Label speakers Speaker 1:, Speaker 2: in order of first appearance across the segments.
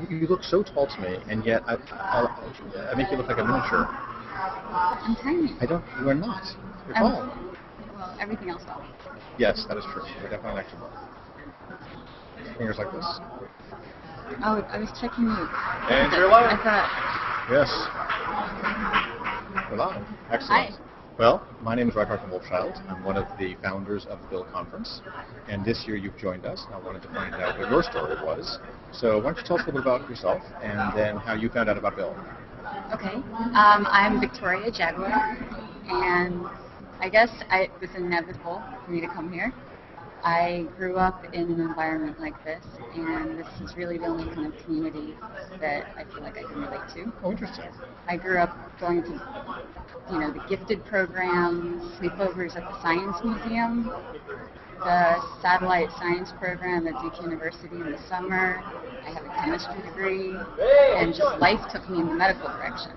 Speaker 1: You look so tall to me, and yet I make you look like a miniature.
Speaker 2: I'm tiny.
Speaker 1: You are not. You're tall.
Speaker 2: Well, everything else does.
Speaker 1: Yes, that is true. You're definitely an extrovert. Fingers like this.
Speaker 2: Oh, I was checking you.
Speaker 1: And you're live.
Speaker 2: I thought.
Speaker 1: Yes. We're live. Excellent.
Speaker 2: Hi.
Speaker 1: Well, my name is Reichart from Wolfchild. I'm one of the founders of the BIL conference, and this year you've joined us, and I wanted to find out what your story was. So why don't you tell us a little bit about yourself, and then how you found out about BIL.
Speaker 2: Okay. I'm Victoria Jaguar, and I guess it was inevitable for me to come here. I grew up in an environment like this, and this is really the only kind of community that I feel like I can relate to.
Speaker 1: Oh, interesting.
Speaker 2: I grew up going to, the gifted programs, sleepovers at the Science Museum, the satellite science program at Duke University in the summer. I have a chemistry degree, and just life took me in the medical direction.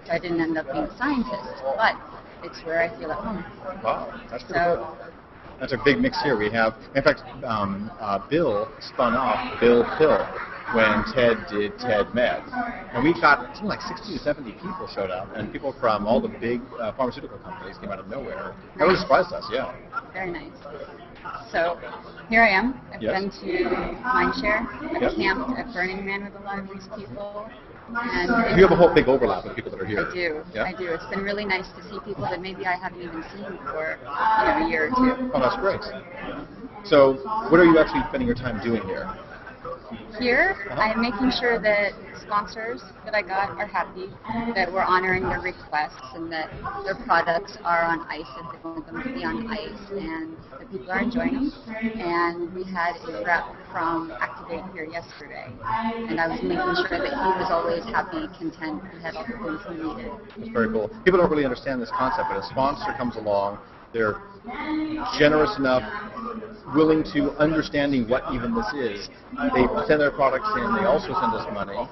Speaker 2: So I didn't end up being a scientist, but it's where I feel at home.
Speaker 1: Wow, that's pretty cool. That's a big mix here. We have, in fact, BIL spun off BIL Pill when TED did TED Med. And we got something like 60 to 70 people showed up, and people from all the big pharmaceutical companies came out of nowhere. That really surprised us, yeah.
Speaker 2: Very nice. So here I am. I've been to Mindshare. I've camped at Burning Man with a lot of these people. And
Speaker 1: you have a whole big overlap with people that are here.
Speaker 2: I do.
Speaker 1: Yeah?
Speaker 2: I do. It's been really nice to see people that maybe I haven't even seen for a year or two.
Speaker 1: Oh, that's great. So what are you actually spending your time doing here?
Speaker 2: Here, I'm making sure that sponsors that I got are happy, that we're honoring their requests, and that their products are on ice if they want them to be on ice, and that people are enjoying them. And we had a rep from Activate here yesterday, and I was making sure that he was always happy, content, he had all the things he needed.
Speaker 1: That's very cool. People don't really understand this concept, but a sponsor comes along, they're generous enough, willing to understanding what even this is. They send their products in, they also send us money,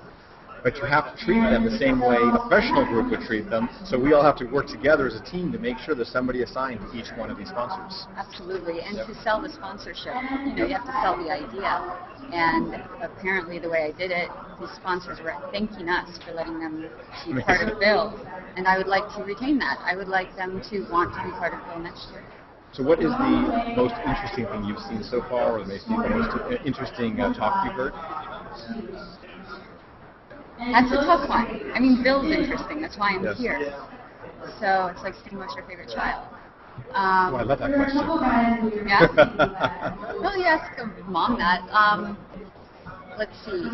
Speaker 1: but you have to treat them the same way a professional group would treat them, so we all have to work together as a team to make sure there's somebody assigned to each one of these sponsors.
Speaker 2: Absolutely, and to sell the sponsorship, you have to sell the idea. And apparently the way I did it, these sponsors were thanking us for letting them be part of BIL, and I would like to retain that. I would like them to want to be part of BIL next year.
Speaker 1: So what is the most interesting thing you've seen so far, or the most interesting talk you've heard?
Speaker 2: That's a tough one. I mean, BIL's interesting. That's why I'm here. So it's like saying, what's your favorite child?
Speaker 1: Oh, I love that question.
Speaker 2: Yeah? Well, you ask mom that. Let's see.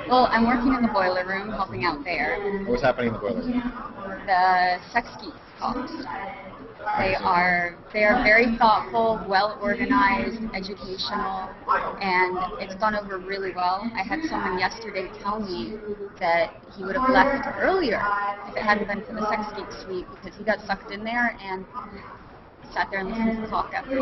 Speaker 2: Well, I'm working in the boiler room, helping out there.
Speaker 1: What's happening in the boiler room?
Speaker 2: The sex geek talks. They are very thoughtful, well organized, educational, and it's gone over really well. I had someone yesterday tell me that he would have left earlier if it hadn't been for the Sex Geek Suite, because he got sucked in there and sat there and listened to the talk after.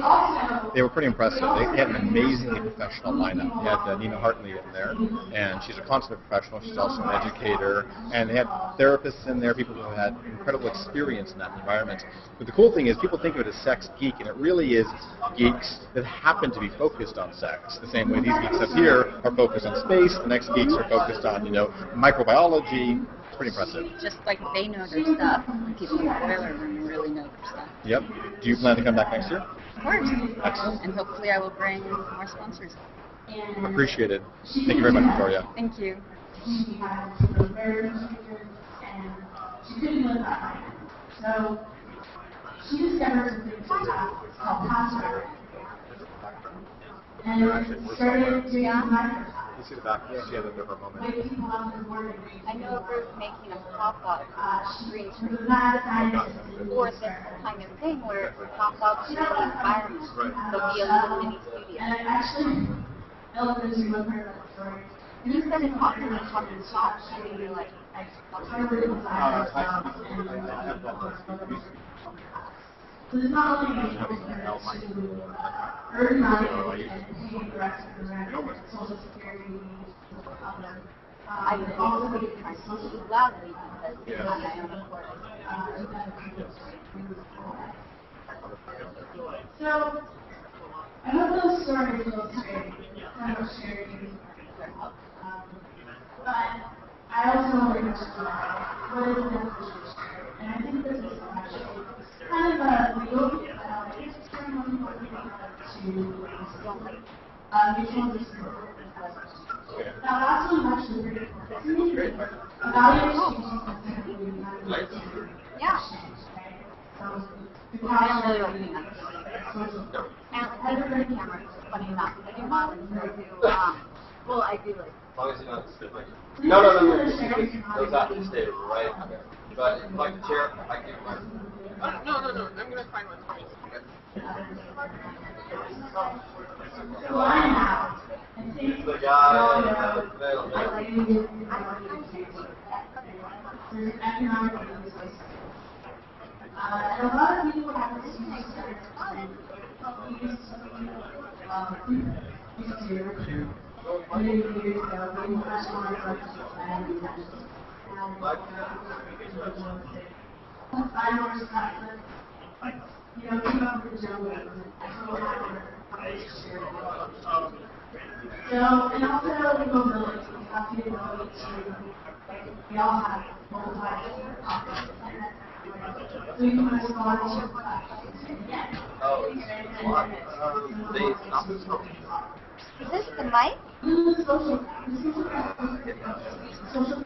Speaker 1: They were pretty impressive. They had an amazingly professional lineup. They had Nina Hartley in there, and she's a consummate professional. She's also an educator, and they had therapists in there, people who had incredible experience in that environment. But the cool thing is, people think of it as sex geek, and it really is geeks that happen to be focused on sex. The same way these geeks up here are focused on space, the next geeks are focused on, microbiology. It's pretty impressive.
Speaker 2: Just like they know their stuff, people in the boiler room really know their stuff.
Speaker 1: Yep. Do you plan to come back next year?
Speaker 2: Of course.
Speaker 1: Excellent.
Speaker 2: And hopefully I will bring more sponsors.
Speaker 1: Appreciate it. Thank you very much, Victoria.
Speaker 2: Thank you.
Speaker 3: So she discovered something called password. And it started doing microscope.
Speaker 1: You see the back? She had a bit of a moment.
Speaker 2: I know a group making a pop-up green screen for this kind of thing where it's a pop-up in the environment. There'll be a little mini studio.
Speaker 3: And I actually elephants love her that story.
Speaker 2: And you said it popped in the top and shop, and you're like,
Speaker 3: so it's not only being able to earn money and pay the rest of the rent, Social Security,
Speaker 2: I would also be trying to speak loudly because I am a court.
Speaker 3: So I hope those stories illustrate how much charity But I also want to question what is the beneficial share? And I think this is actually kind of a legal ceremony what we want to mutual disclosure. Now that's one actually very important. Evaluation is
Speaker 2: Yeah.
Speaker 3: so the
Speaker 2: I don't really
Speaker 3: capture
Speaker 2: like doing that.
Speaker 3: social.
Speaker 2: And like everybody cameras, funny enough. I do modeling, so I do, well, I do like.
Speaker 4: As long as you don't sit like. No. Those have to stay right there. But if you like the chair, I can give mine. No. I'm gonna find one for you.
Speaker 3: So line out and see.
Speaker 4: The guy in the middle.
Speaker 3: There's economic reasons. And a lot of people have this use many years ago, when we first wanted to and I noticed that, keep up with the jungle so, and also mobility, we have the ability to, we all have multiple pockets. So you can respond to again.
Speaker 2: Is this the mic?
Speaker 3: This is social